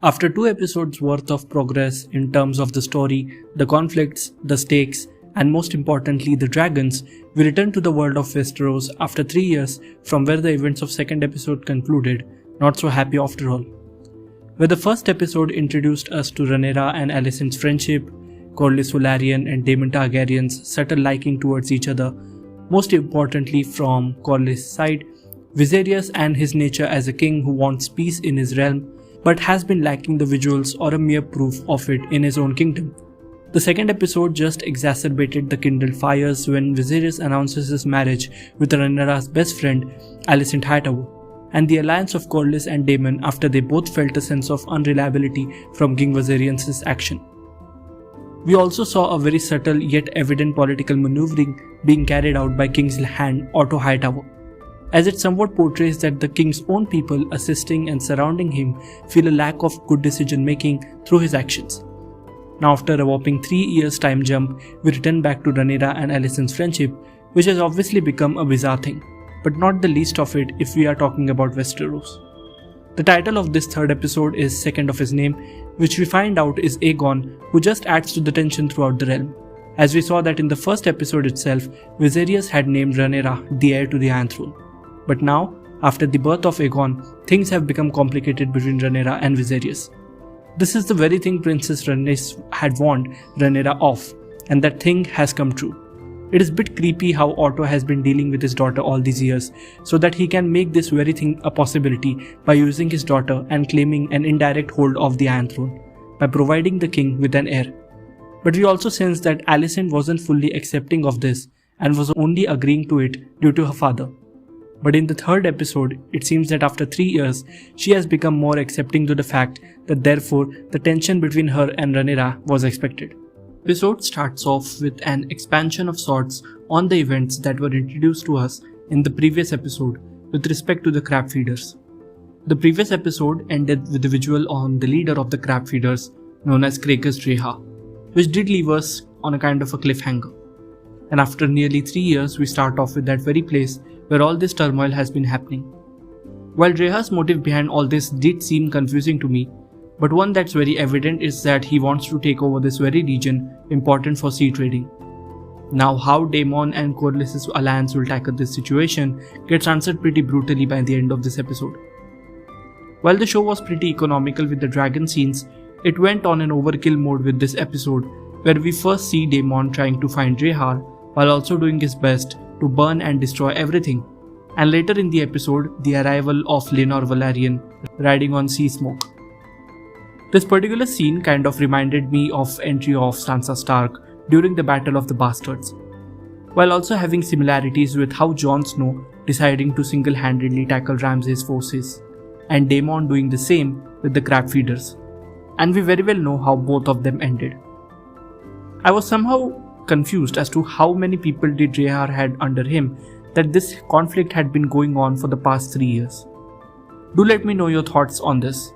After 2 episodes worth of progress in terms of the story, the conflicts, the stakes, and most importantly the dragons, we return to the world of Westeros after 3 years from where the events of second episode concluded, not so happy after all. Where the first episode introduced us to Rhaenyra and Alicent's friendship, Corlys, Velaryon and Daemon Targaryen's subtle liking towards each other, most importantly from Corlys' side, Viserys and his nature as a king who wants peace in his realm but has been lacking the visuals or a mere proof of it in his own kingdom. The second episode just exacerbated the kindled fires when Viserys announces his marriage with Rhaenyra's best friend, Alicent Hightower, and the alliance of Corlys and Daemon after they both felt a sense of unreliability from King Viserys' action. We also saw a very subtle yet evident political maneuvering being carried out by King's hand Otto Hightower, as it somewhat portrays that the king's own people assisting and surrounding him feel a lack of good decision making through his actions. Now after a whopping 3 years time jump, we return back to Rhaenyra and Alicent's friendship, which has obviously become a bizarre thing, but not the least of it if we are talking about Westeros. The title of this third episode is second of his name, which we find out is Aegon, who just adds to the tension throughout the realm, as we saw that in the first episode itself, Viserys had named Rhaenyra the heir to the Iron Throne. But now, after the birth of Aegon, things have become complicated between Rhaenyra and Viserys. This is the very thing Princess Rhaenys had warned Rhaenyra of, and that thing has come true. It is a bit creepy how Otto has been dealing with his daughter all these years, so that he can make this very thing a possibility by using his daughter and claiming an indirect hold of the Iron Throne, by providing the king with an heir. But we also sense that Alicent wasn't fully accepting of this and was only agreeing to it due to her father. But in the third episode, it seems that after 3 years, she has become more accepting to the fact that therefore the tension between her and Rhaenyra was expected. The episode starts off with an expansion of sorts on the events that were introduced to us in the previous episode with respect to the crab feeders. The previous episode ended with a visual on the leader of the crab feeders known as Craig's Rhaenyra, which did leave us on a kind of a cliffhanger. And after nearly 3 years, we start off with that very place where all this turmoil has been happening. While Rhaenyra's motive behind all this did seem confusing to me, but one that's very evident is that he wants to take over this very region important for sea trading. Now how Daemon and Corlys' alliance will tackle this situation gets answered pretty brutally by the end of this episode. While the show was pretty economical with the dragon scenes, it went on an overkill mode with this episode where we first see Daemon trying to find Rhaenyra while also doing his best to burn and destroy everything, and later in the episode the arrival of Rhaenyra Velaryon riding on sea smoke. This particular scene kind of reminded me of entry of Sansa Stark during the Battle of the Bastards, while also having similarities with how Jon Snow deciding to single-handedly tackle Ramsay's forces, and Daemon doing the same with the crab feeders, and we very well know how both of them ended. I was somehow confused as to how many people did Rhaenyra had under him that this conflict had been going on for the past 3 years. Do let me know your thoughts on this.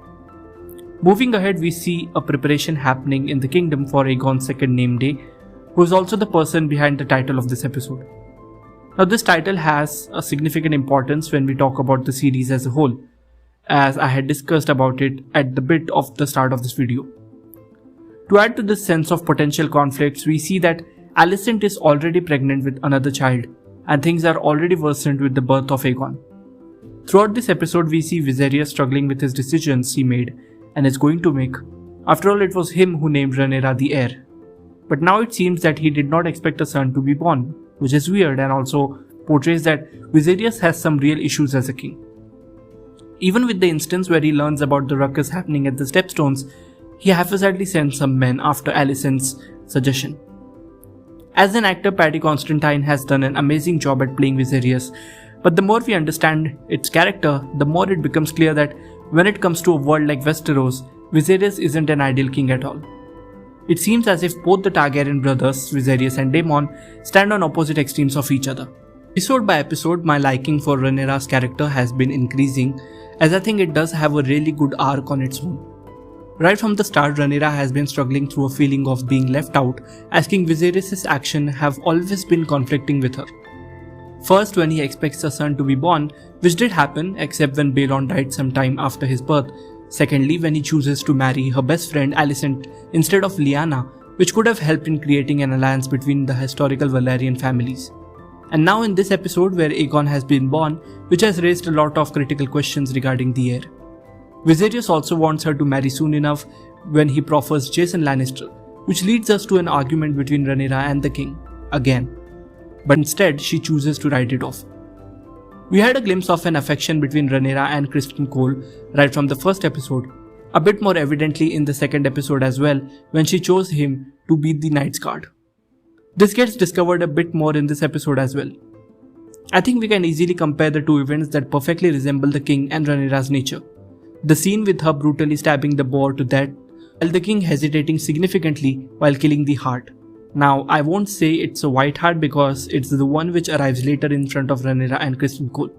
Moving ahead, we see a preparation happening in the kingdom for Aegon's second name day, who is also the person behind the title of this episode. Now this title has a significant importance when we talk about the series as a whole, as I had discussed about it at the bit of the start of this video. To add to this sense of potential conflicts, we see that Alicent is already pregnant with another child, and things are already worsened with the birth of Aegon. Throughout this episode, we see Viserys struggling with his decisions he made and is going to make. After all, it was him who named Rhaenyra the heir. But now it seems that he did not expect a son to be born, which is weird and also portrays that Viserys has some real issues as a king. Even with the instance where he learns about the ruckus happening at the Stepstones, he haphazardly sends some men after Alicent's suggestion. As an actor, Paddy Constantine has done an amazing job at playing Viserys, but the more we understand its character, the more it becomes clear that when it comes to a world like Westeros, Viserys isn't an ideal king at all. It seems as if both the Targaryen brothers, Viserys and Daemon, stand on opposite extremes of each other. Episode by episode, my liking for Rhaenyra's character has been increasing, as I think it does have a really good arc on its own. Right from the start, Rhaenyra has been struggling through a feeling of being left out, as King Viserys' actions have always been conflicting with her. First, when he expects a son to be born, which did happen except when Balon died some time after his birth, Secondly, when he chooses to marry her best friend Alicent instead of Lyanna, which could have helped in creating an alliance between the historical Velaryon families. And now in this episode where Aegon has been born, which has raised a lot of critical questions regarding the heir. Viserys also wants her to marry soon enough when he proffers Jason Lannister, which leads us to an argument between Rhaenyra and the king, again. But instead, she chooses to write it off. We had a glimpse of an affection between Rhaenyra and Criston Cole right from the first episode, a bit more evidently in the second episode as well when she chose him to be the Knight's Guard. This gets discovered a bit more in this episode as well. I think we can easily compare the two events that perfectly resemble the king and Rhaenyra's nature. The scene with her brutally stabbing the boar to death, while the king hesitating significantly while killing the hart. Now, I won't say it's a white hart because it's the one which arrives later in front of Rhaenyra and Criston Cole.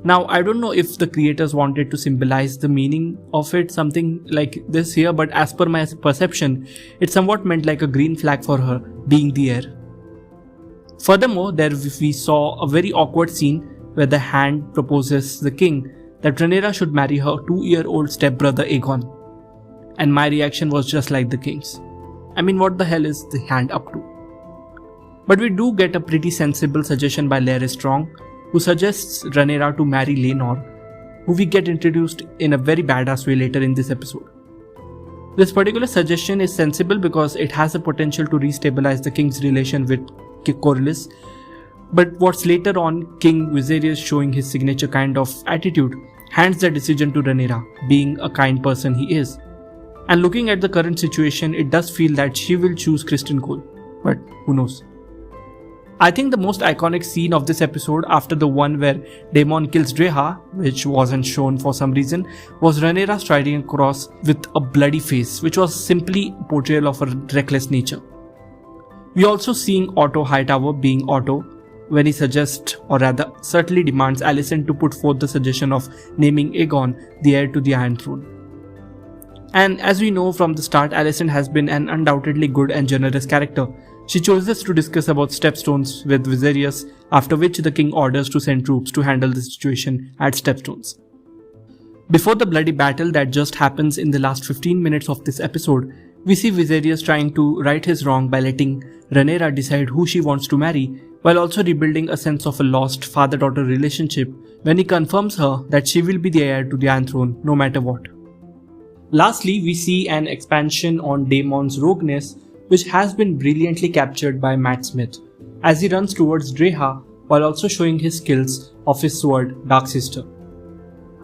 Now, I don't know if the creators wanted to symbolize the meaning of it something like this here, but as per my perception, it somewhat meant like a green flag for her being the heir. Furthermore, there we saw a very awkward scene where the Hand proposes the king that Rhaenyra should marry her 2-year-old stepbrother Aegon. And my reaction was just like the king's. I mean, what the hell is the Hand up to? But we do get a pretty sensible suggestion by Larry Strong, who suggests Rhaenyra to marry Laenor, who we get introduced in a very badass way later in this episode. This particular suggestion is sensible because it has the potential to restabilize the king's relation with Corlys, but what's later on King Viserys showing his signature kind of attitude hands the decision to Rhaenyra, being a kind person he is. And looking at the current situation, it does feel that she will choose Criston Cole, but who knows. I think the most iconic scene of this episode, after the one where Daemon kills Dreha, which wasn't shown for some reason, was Rhaenyra striding across with a bloody face, which was simply a portrayal of her reckless nature. We also seeing Otto Hightower being Otto when he suggests, or rather certainly demands Alicent to put forth the suggestion of naming Aegon the heir to the Iron Throne. And as we know from the start, Alicent has been an undoubtedly good and generous character. She chooses to discuss about stepstones with Viserys, after which the king orders to send troops to handle the situation at stepstones. Before the bloody battle that just happens in the last 15 minutes of this episode, we see Viserys trying to right his wrong by letting Rhaenyra decide who she wants to marry, while also rebuilding a sense of a lost father-daughter relationship when he confirms her that she will be the heir to the Iron Throne no matter what. Lastly, we see an expansion on Daemon's rogueness, which has been brilliantly captured by Matt Smith, as he runs towards Dreha while also showing his skills of his sword, Dark Sister.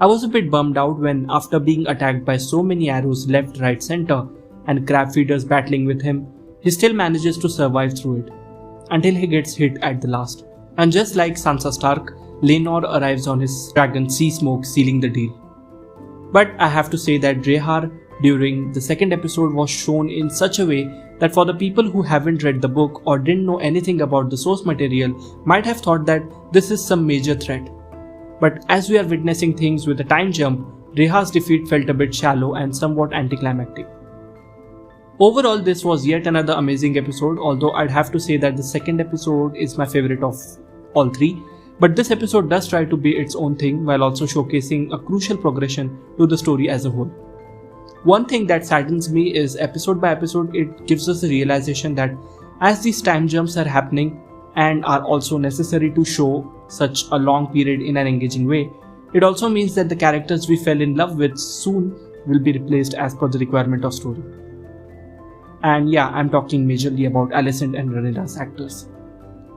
I was a bit bummed out when, after being attacked by so many arrows left, right, center, and crab feeders battling with him, he still manages to survive through it, until he gets hit at the last. And just like Sansa Stark, Laenor arrives on his dragon Sea Smoke, sealing the deal. But I have to say that Dreha during the second episode was shown in such a way that for the people who haven't read the book or didn't know anything about the source material might have thought that this is some major threat. But as we are witnessing things with a time jump, Dreha's defeat felt a bit shallow and somewhat anticlimactic. Overall, this was yet another amazing episode, although I'd have to say that the second episode is my favorite of all three. But this episode does try to be its own thing while also showcasing a crucial progression to the story as a whole. One thing that saddens me is episode by episode it gives us a realization that as these time jumps are happening and are also necessary to show such a long period in an engaging way, it also means that the characters we fell in love with soon will be replaced as per the requirement of story. And yeah, I'm talking majorly about Alicent and Rhaenyra's actors.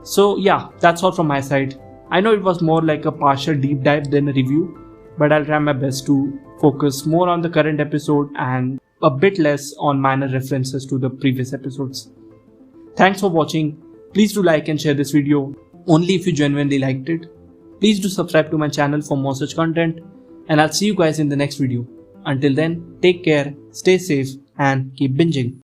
So yeah, that's all from my side. I know it was more like a partial deep dive than a review, but I'll try my best to focus more on the current episode and a bit less on minor references to the previous episodes. Thanks for watching. Please do like and share this video only if you genuinely liked it. Please do subscribe to my channel for more such content, and I'll see you guys in the next video. Until then, take care, stay safe, and keep binging.